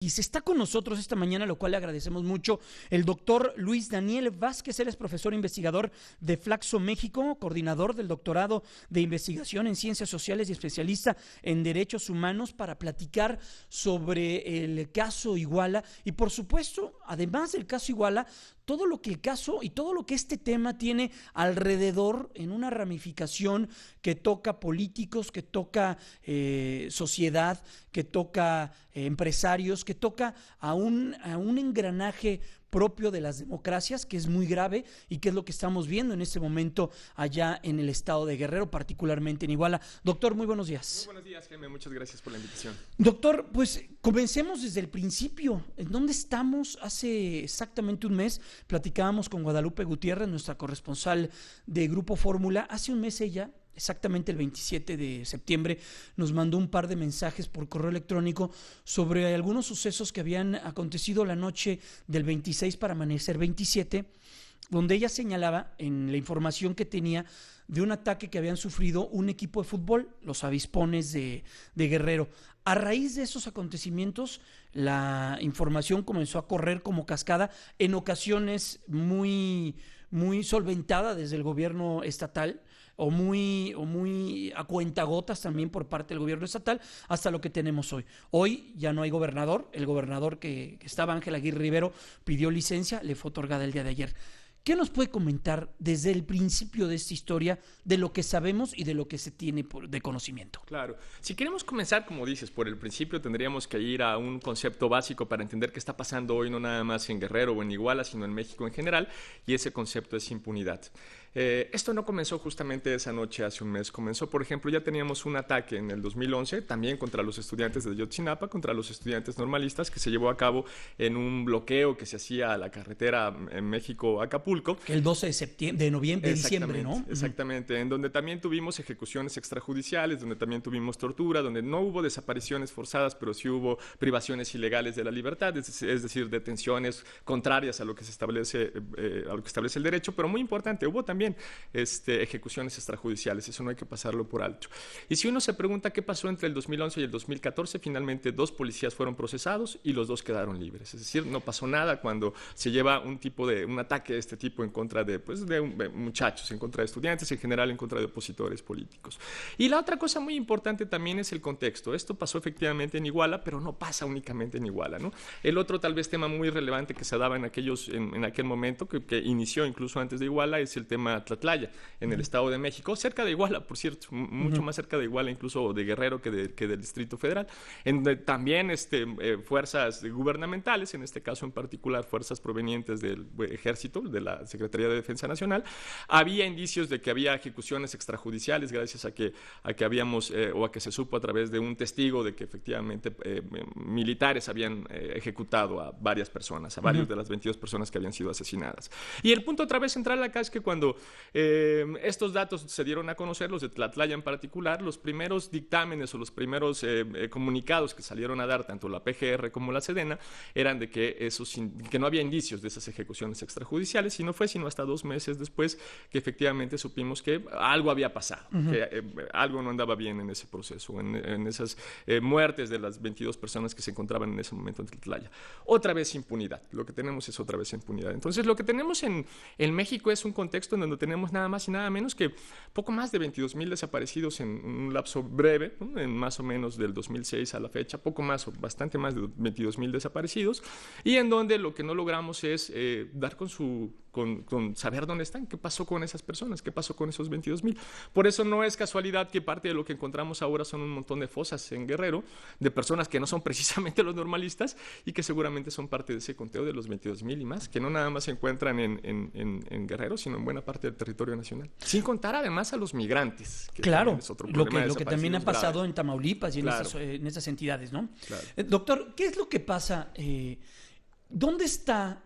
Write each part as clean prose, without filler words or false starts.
Y se está con nosotros esta mañana, lo cual le agradecemos mucho, el doctor Luis Daniel Vázquez. Él es profesor investigador de Flaxo México, coordinador del doctorado de investigación en ciencias sociales y especialista en derechos humanos, para platicar sobre el caso Iguala y, por supuesto, además del caso Iguala, todo lo que el caso y todo lo que este tema tiene alrededor en una ramificación que toca políticos, que toca sociedad, que toca empresarios, que toca a un engranaje propio de las democracias, que es muy grave y que es lo que estamos viendo en este momento allá en el estado de Guerrero, particularmente en Iguala. Doctor, muy buenos días. Muy buenos días, Jaime, muchas gracias por la invitación. Doctor, pues comencemos desde el principio. ¿En dónde estamos? Hace exactamente un mes platicábamos con Guadalupe Gutiérrez, nuestra corresponsal de Grupo Fórmula. Hace un mes ella, exactamente el 27 de septiembre, nos mandó un par de mensajes por correo electrónico sobre algunos sucesos que habían acontecido la noche del 26 para amanecer 27, donde ella señalaba en la información que tenía de un ataque que habían sufrido un equipo de fútbol, los Avispones de Guerrero. A raíz de esos acontecimientos, la información comenzó a correr como cascada, en ocasiones muy solventada desde el gobierno estatal, o muy a cuentagotas también por parte del gobierno estatal, hasta lo que tenemos hoy. Hoy ya no hay gobernador. El gobernador que estaba, Ángel Aguirre Rivero, pidió licencia, le fue otorgada el día de ayer. ¿Qué nos puede comentar desde el principio de esta historia, de lo que sabemos y de lo que se tiene de conocimiento? Claro, si queremos comenzar, como dices, por el principio, tendríamos que ir a un concepto básico para entender qué está pasando hoy, no nada más en Guerrero o en Iguala, sino en México en general, y ese concepto es impunidad. Esto no comenzó justamente esa noche hace un mes, comenzó, por ejemplo, ya teníamos un ataque en el 2011, también contra los estudiantes de Ayotzinapa, contra los estudiantes normalistas, que se llevó a cabo en un bloqueo que se hacía a la carretera en México-Acapulco. El 12 de septiembre, de noviembre, diciembre, ¿no? Exactamente, en donde también tuvimos ejecuciones extrajudiciales, donde también tuvimos tortura, donde no hubo desapariciones forzadas, pero sí hubo privaciones ilegales de la libertad, es decir, detenciones contrarias a lo que se establece, a lo que establece el derecho, pero muy importante, hubo también ejecuciones extrajudiciales, eso no hay que pasarlo por alto. Y si uno se pregunta qué pasó entre el 2011 y el 2014, finalmente 2 policías fueron procesados y los 2 quedaron libres, es decir, no pasó nada cuando se lleva un ataque de este tipo en contra de muchachos, en contra de estudiantes, en general en contra de opositores políticos. Y la otra cosa muy importante también es el contexto. Esto pasó efectivamente en Iguala, pero no pasa únicamente en Iguala, ¿no? El otro tal vez tema muy relevante que se daba en aquel momento, que inició incluso antes de Iguala, es el tema Tlatlaya, en el Estado de México, cerca de Iguala, por cierto, mucho más cerca de Iguala, incluso de Guerrero que del Distrito Federal, en donde también fuerzas gubernamentales, en este caso en particular fuerzas provenientes del Ejército, de la Secretaría de Defensa Nacional, había indicios de que había ejecuciones extrajudiciales gracias a que habíamos, o a que se supo a través de un testigo de que efectivamente militares habían ejecutado a varias personas, a varios de las 22 personas que habían sido asesinadas. Y el punto otra vez central acá es que cuando estos datos se dieron a conocer, los de Tlatlaya en particular, los primeros dictámenes o los primeros comunicados que salieron a dar tanto la PGR como la Sedena eran de que no había indicios de esas ejecuciones extrajudiciales, y no fue sino hasta 2 meses después que efectivamente supimos que algo había pasado, que algo no andaba bien en ese proceso, en esas muertes de las 22 personas que se encontraban en ese momento en Tlatlaya. Otra vez impunidad, lo que tenemos es otra vez impunidad. Entonces lo que tenemos en México es un contexto en donde tenemos nada más y nada menos que poco más de 22,000 desaparecidos en un lapso breve, ¿no? En más o menos del 2006 a la fecha, poco más o bastante más de 22,000 desaparecidos, y en donde lo que no logramos es dar con saber dónde están, qué pasó con esas personas, qué pasó con esos 22,000. Por eso no es casualidad que parte de lo que encontramos ahora son un montón de fosas en Guerrero, de personas que no son precisamente los normalistas y que seguramente son parte de ese conteo de los 22,000 y más, que no nada más se encuentran en Guerrero, sino en buena parte del territorio nacional. Sin contar además a los migrantes. Que claro, es otro problema lo que también ha pasado grave en Tamaulipas y claro. en esas entidades, ¿no? Claro. Doctor, ¿qué es lo que pasa? ¿Dónde está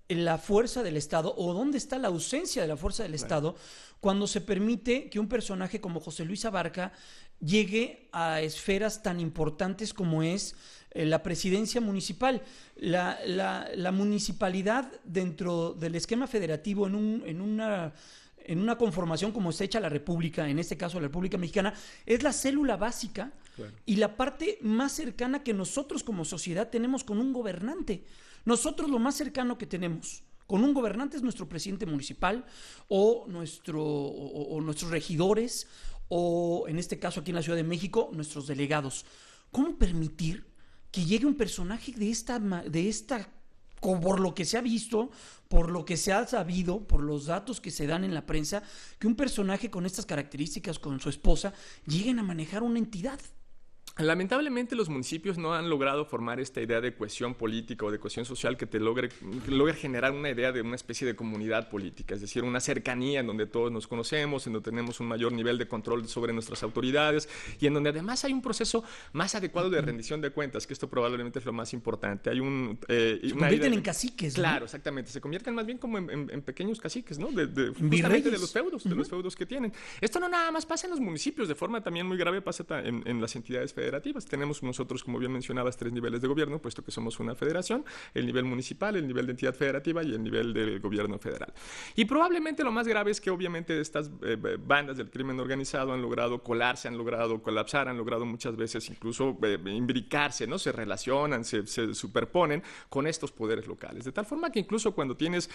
la fuerza del Estado, o dónde está la ausencia de la fuerza del Estado cuando se permite que un personaje como José Luis Abarca llegue a esferas tan importantes como es la presidencia municipal? La municipalidad dentro del esquema federativo en una conformación como está hecha la República, en este caso la República Mexicana, es la célula básica Claro. y la parte más cercana que nosotros como sociedad tenemos con un gobernante. Nosotros lo más cercano que tenemos con un gobernante es nuestro presidente municipal o nuestros regidores o, en este caso aquí en la Ciudad de México, nuestros delegados. ¿Cómo permitir que llegue un personaje de esta, por lo que se ha visto, por lo que se ha sabido, por los datos que se dan en la prensa, que un personaje con estas características, con su esposa, lleguen a manejar una entidad? Lamentablemente los municipios no han logrado formar esta idea de cohesión política o de cohesión social que logre generar una idea de una especie de comunidad política, es decir, una cercanía en donde todos nos conocemos, en donde tenemos un mayor nivel de control sobre nuestras autoridades y en donde además hay un proceso más adecuado de rendición de cuentas, que esto probablemente es lo más importante. Hay se convierten en caciques, claro, ¿no? Exactamente, se convierten más bien como en pequeños caciques, ¿no? Justamente de los feudos que tienen. Esto no nada más pasa en los municipios, de forma también muy grave pasa en las entidades federativas. Tenemos nosotros, como bien mencionabas, 3 niveles de gobierno, puesto que somos una federación: el nivel municipal, el nivel de entidad federativa y el nivel del gobierno federal. Y probablemente lo más grave es que obviamente estas bandas del crimen organizado han logrado colarse, han logrado colapsar, han logrado muchas veces incluso imbricarse, ¿no? Se relacionan, se superponen con estos poderes locales. De tal forma que incluso cuando tienes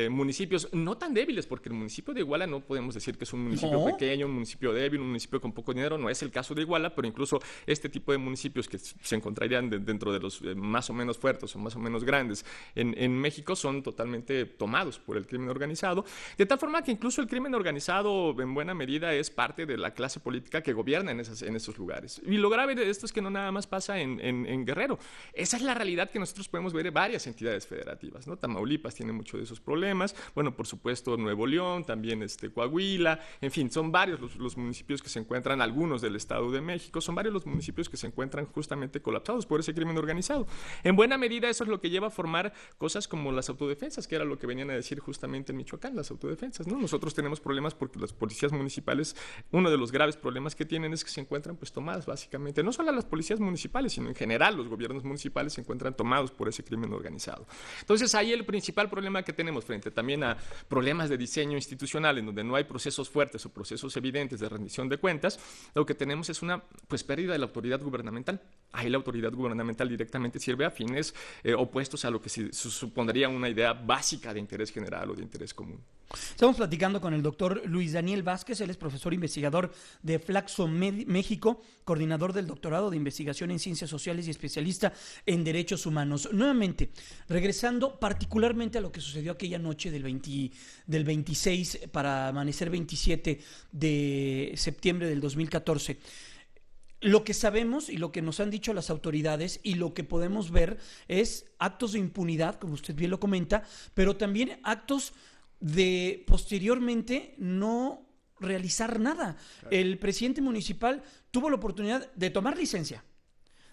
municipios no tan débiles, porque el municipio de Iguala no podemos decir que es un municipio pequeño, un municipio débil, un municipio con poco dinero, no es el caso de Iguala, pero incluso este tipo de municipios que se encontrarían dentro de los más o menos fuertes o más o menos grandes en México son totalmente tomados por el crimen organizado, de tal forma que incluso el crimen organizado en buena medida es parte de la clase política que gobierna en esos lugares. Y lo grave de esto es que no nada más pasa en Guerrero. Esa es la realidad que nosotros podemos ver en varias entidades federativas, ¿no? Tamaulipas tiene muchos de esos problemas, bueno, por supuesto Nuevo León, también Coahuila, en fin, son varios los municipios que se encuentran, algunos del Estado de México, son varios los municipios que se encuentran justamente colapsados por ese crimen organizado. En buena medida eso es lo que lleva a formar cosas como las autodefensas, que era lo que venían a decir justamente en Michoacán, las autodefensas, ¿no? Nosotros tenemos problemas porque las policías municipales, uno de los graves problemas que tienen es que se encuentran pues tomadas básicamente, no solo las policías municipales, sino en general los gobiernos municipales se encuentran tomados por ese crimen organizado. Entonces ahí el principal problema que tenemos frente también a problemas de diseño institucional en donde no hay procesos fuertes o procesos evidentes de rendición de cuentas, lo que tenemos es una pérdida de la autoridad gubernamental. Ahí la autoridad gubernamental directamente sirve a fines opuestos a lo que se supondría una idea básica de interés general o de interés común. Estamos platicando con el doctor Luis Daniel Vázquez, él es profesor investigador de Flaxo México, coordinador del doctorado de investigación en ciencias sociales y especialista en derechos humanos. Nuevamente, regresando particularmente a lo que sucedió aquella noche del 26 para amanecer 27 de septiembre del 2014. Lo que sabemos y lo que nos han dicho las autoridades y lo que podemos ver es actos de impunidad, como usted bien lo comenta, pero también actos de posteriormente no realizar nada. Claro. El presidente municipal tuvo la oportunidad de tomar licencia,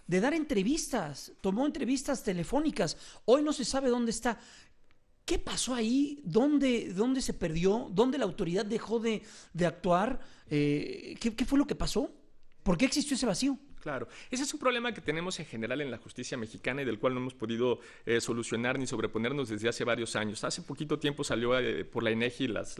de dar entrevistas, tomó entrevistas telefónicas. Hoy no se sabe dónde está. ¿Qué pasó ahí? ¿Dónde se perdió? ¿Dónde la autoridad dejó de actuar? ¿Qué fue lo que pasó? ¿Por qué existió ese vacío? Claro, ese es un problema que tenemos en general en la justicia mexicana y del cual no hemos podido solucionar ni sobreponernos desde hace varios años. Hace poquito tiempo salió por la INEGI las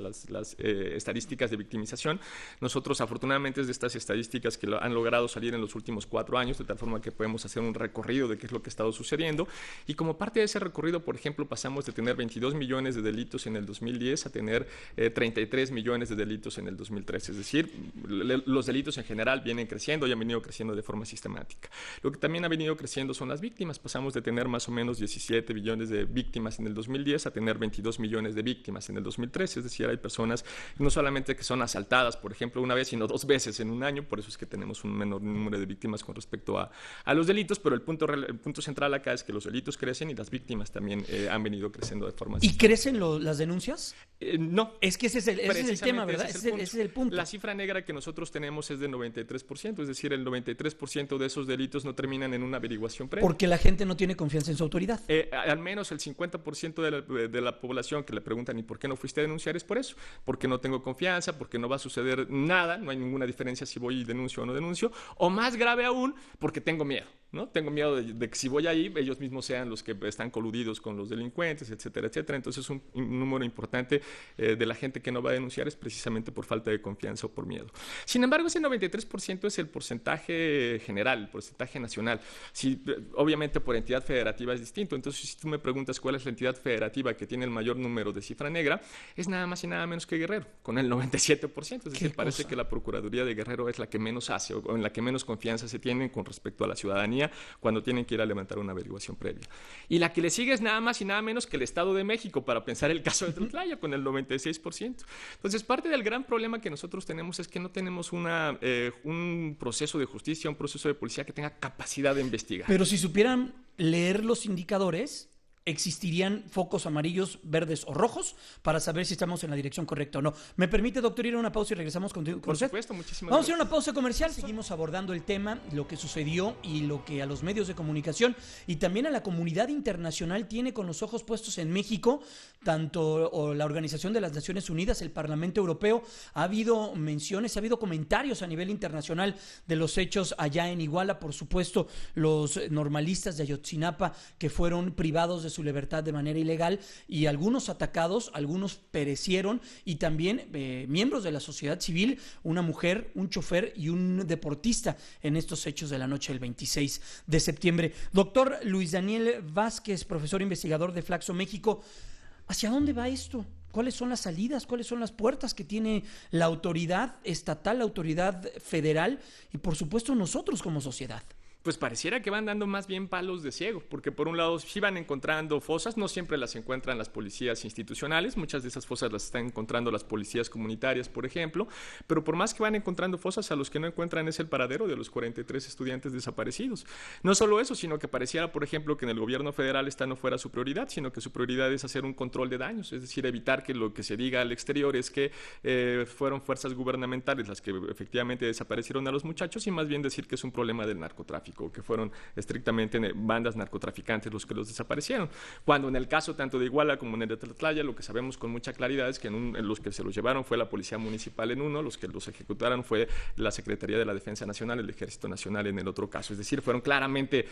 estadísticas de victimización. Nosotros, afortunadamente, es de estas estadísticas que han logrado salir en los últimos 4 años, de tal forma que podemos hacer un recorrido de qué es lo que ha estado sucediendo. Y como parte de ese recorrido, por ejemplo, pasamos de tener 22 millones de delitos en el 2010 a tener 33 millones de delitos en el 2013. Es decir, los delitos en general vienen creciendo y han venido creciendo de forma sistemática. Lo que también ha venido creciendo son las víctimas. Pasamos de tener más o menos 17 millones de víctimas en el 2010 a tener 22 millones de víctimas en el 2013. Es decir, hay personas no solamente que son asaltadas, por ejemplo, una vez, sino 2 veces en un año. Por eso es que tenemos un menor número de víctimas con respecto a los delitos. Pero el punto central acá es que los delitos crecen y las víctimas también han venido creciendo de forma sistemática. ¿Y crecen las denuncias? No. Es que ese es el tema, ¿verdad? Ese es el punto. La cifra negra que nosotros tenemos es de 93%, es decir, el 93% de esos delitos no terminan en una averiguación previa. Porque la gente no tiene confianza en su autoridad. Al menos el 50% de la población que le preguntan ¿y por qué no fuiste a denunciar? Es por eso, porque no tengo confianza, porque no va a suceder nada, no hay ninguna diferencia si voy y denuncio o no denuncio, o más grave aún, porque tengo miedo. ¿no? Tengo miedo de que si voy ahí, ellos mismos sean los que están coludidos con los delincuentes, etcétera, etcétera. Entonces, un número importante de la gente que no va a denunciar es precisamente por falta de confianza o por miedo. Sin embargo, ese 93% es el porcentaje general, el porcentaje nacional. Si, obviamente, por entidad federativa es distinto. Entonces, si tú me preguntas cuál es la entidad federativa que tiene el mayor número de cifra negra, es nada más y nada menos que Guerrero, con el 97%. Es decir, parece que la Procuraduría de Guerrero es la que menos hace o en la que menos confianza se tiene con respecto a la ciudadanía cuando tienen que ir a levantar una averiguación previa. Y la que le sigue es nada más y nada menos que el Estado de México, para pensar el caso de Tlatlaya, con el 96%. Entonces, parte del gran problema que nosotros tenemos es que no tenemos un proceso de justicia, un proceso de policía que tenga capacidad de investigar. Pero si supieran leer los indicadores, existirían focos amarillos, verdes o rojos para saber si estamos en la dirección correcta o no. ¿Me permite, doctor, ir a una pausa y regresamos con usted? Por supuesto, muchísimas Vamos gracias. a ir a una pausa comercial. Seguimos abordando el tema, lo que sucedió y lo que a los medios de comunicación y también a la comunidad internacional tiene con los ojos puestos en México. Tanto la Organización de las Naciones Unidas, el Parlamento Europeo, ha habido menciones, ha habido comentarios a nivel internacional de los hechos allá en Iguala. Por supuesto, los normalistas de Ayotzinapa que fueron privados de su libertad de manera ilegal y algunos atacados, algunos perecieron y también miembros de la sociedad civil, una mujer, un chofer y un deportista en estos hechos de la noche del 26 de septiembre. Doctor Luis Daniel Vázquez, profesor investigador de Flaxo México, ¿hacia dónde va esto? ¿Cuáles son las salidas? ¿Cuáles son las puertas que tiene la autoridad estatal, la autoridad federal y por supuesto nosotros como sociedad? Pues pareciera que van dando más bien palos de ciego, porque por un lado sí van encontrando fosas, no siempre las encuentran las policías institucionales, muchas de esas fosas las están encontrando las policías comunitarias, por ejemplo, pero por más que van encontrando fosas, a los que no encuentran es el paradero de los 43 estudiantes desaparecidos. No solo eso, sino que pareciera, por ejemplo, que en el gobierno federal esta no fuera su prioridad, sino que su prioridad es hacer un control de daños, es decir, evitar que lo que se diga al exterior es que fueron fuerzas gubernamentales las que efectivamente desaparecieron a los muchachos y más bien decir que es un problema del narcotráfico, que fueron estrictamente bandas narcotraficantes los que los desaparecieron. Cuando en el caso tanto de Iguala como en el de Tlatlaya, lo que sabemos con mucha claridad es que en los que se los llevaron fue la Policía Municipal en uno, los que los ejecutaron fue la Secretaría de la Defensa Nacional, el Ejército Nacional en el otro caso. Es decir, fueron claramente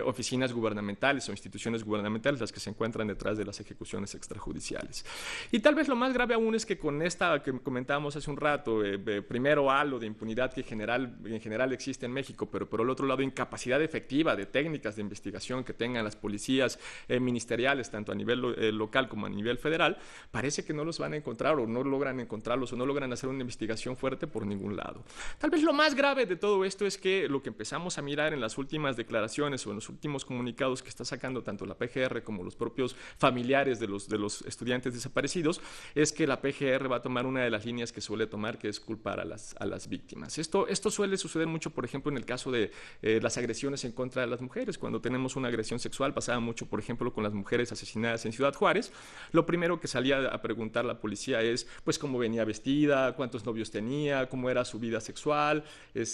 oficinas gubernamentales o instituciones gubernamentales las que se encuentran detrás de las ejecuciones extrajudiciales. Y tal vez lo más grave aún es que con esta que comentábamos hace un rato, primero halo de impunidad que en general existe en México, pero por el otro lado capacidad efectiva de técnicas de investigación que tengan las policías ministeriales, tanto a nivel local como a nivel federal, parece que no los van a encontrar o no logran encontrarlos o no logran hacer una investigación fuerte por ningún lado. Tal vez lo más grave de todo esto es que lo que empezamos a mirar en las últimas declaraciones o en los últimos comunicados que está sacando tanto la PGR como los propios familiares de los estudiantes desaparecidos es que la PGR va a tomar una de las líneas que suele tomar, que es culpar a las víctimas. Esto suele suceder mucho, por ejemplo, en el caso de las agresiones en contra de las mujeres. Cuando tenemos una agresión sexual, pasaba mucho, por ejemplo, con las mujeres asesinadas en Ciudad Juárez, lo primero que salía a preguntar la policía es, pues, cómo venía vestida, cuántos novios tenía, cómo era su vida sexual.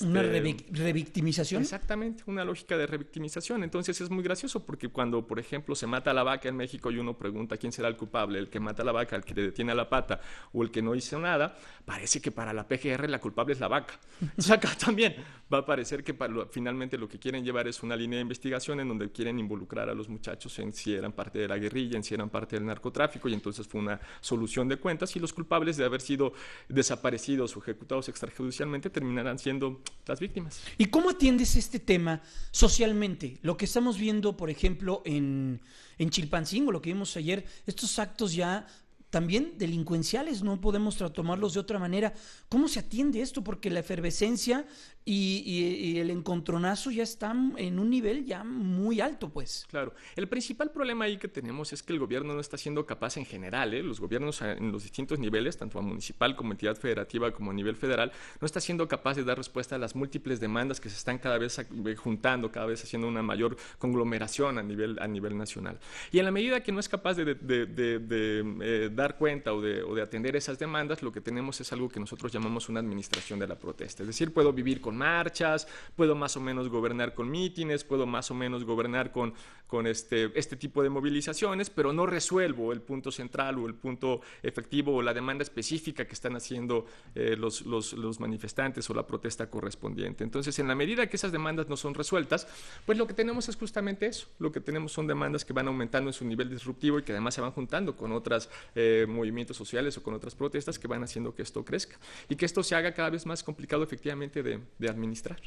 ¿Una revictimización? Exactamente, una lógica de revictimización. Entonces es muy gracioso porque cuando, por ejemplo, se mata a la vaca en México y uno pregunta quién será el culpable, el que mata a la vaca, el que le detiene a la pata o el que no hizo nada, parece que para la PGR la culpable es la vaca. Entonces acá también va a parecer que finalmente lo que quieren llevar es una línea de investigación en donde quieren involucrar a los muchachos en si eran parte de la guerrilla, en si eran parte del narcotráfico, y entonces fue una solución de cuentas y los culpables de haber sido desaparecidos o ejecutados extrajudicialmente terminarán siendo las víctimas. ¿Y cómo atiendes este tema socialmente? Lo que estamos viendo, por ejemplo, en Chilpancingo, lo que vimos ayer, estos actos ya también delincuenciales, no podemos tomarlos de otra manera. ¿Cómo se atiende esto? Porque la efervescencia y el encontronazo ya están en un nivel ya muy alto, pues. Claro. El principal problema ahí que tenemos es que el gobierno no está siendo capaz en general, los gobiernos en los distintos niveles, tanto a municipal como entidad federativa como a nivel federal, no está siendo capaz de dar respuesta a las múltiples demandas que se están cada vez juntando, cada vez haciendo una mayor conglomeración a nivel nacional. Y en la medida que no es capaz de dar cuenta o de atender esas demandas, lo que tenemos es algo que nosotros llamamos una administración de la protesta. Es decir, puedo vivir con marchas, puedo más o menos gobernar con mítines, puedo más o menos gobernar con este tipo de movilizaciones, pero no resuelvo el punto central o el punto efectivo o la demanda específica que están haciendo los manifestantes o la protesta correspondiente. Entonces, en la medida que esas demandas no son resueltas, pues lo que tenemos es justamente eso. Lo que tenemos son demandas que van aumentando en su nivel disruptivo y que además se van juntando con otros movimientos sociales o con otras protestas que van haciendo que esto crezca y que esto se haga cada vez más complicado efectivamente de administrar.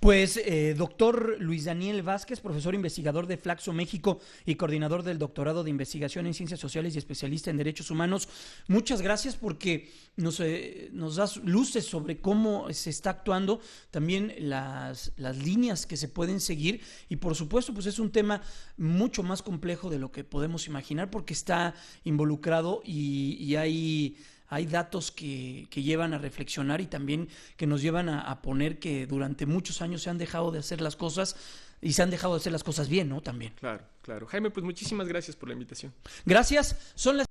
Pues, doctor Luis Daniel Vázquez, profesor investigador de Flaxo México y coordinador del doctorado de investigación en ciencias sociales y especialista en derechos humanos, muchas gracias porque nos das luces sobre cómo se está actuando, también las líneas que se pueden seguir y por supuesto pues es un tema mucho más complejo de lo que podemos imaginar porque está involucrado y hay datos que llevan a reflexionar y también que nos llevan a poner que durante muchos años se han dejado de hacer las cosas y se han dejado de hacer las cosas bien, ¿no? También. Claro, claro. Jaime, pues muchísimas gracias por la invitación. Gracias. Son las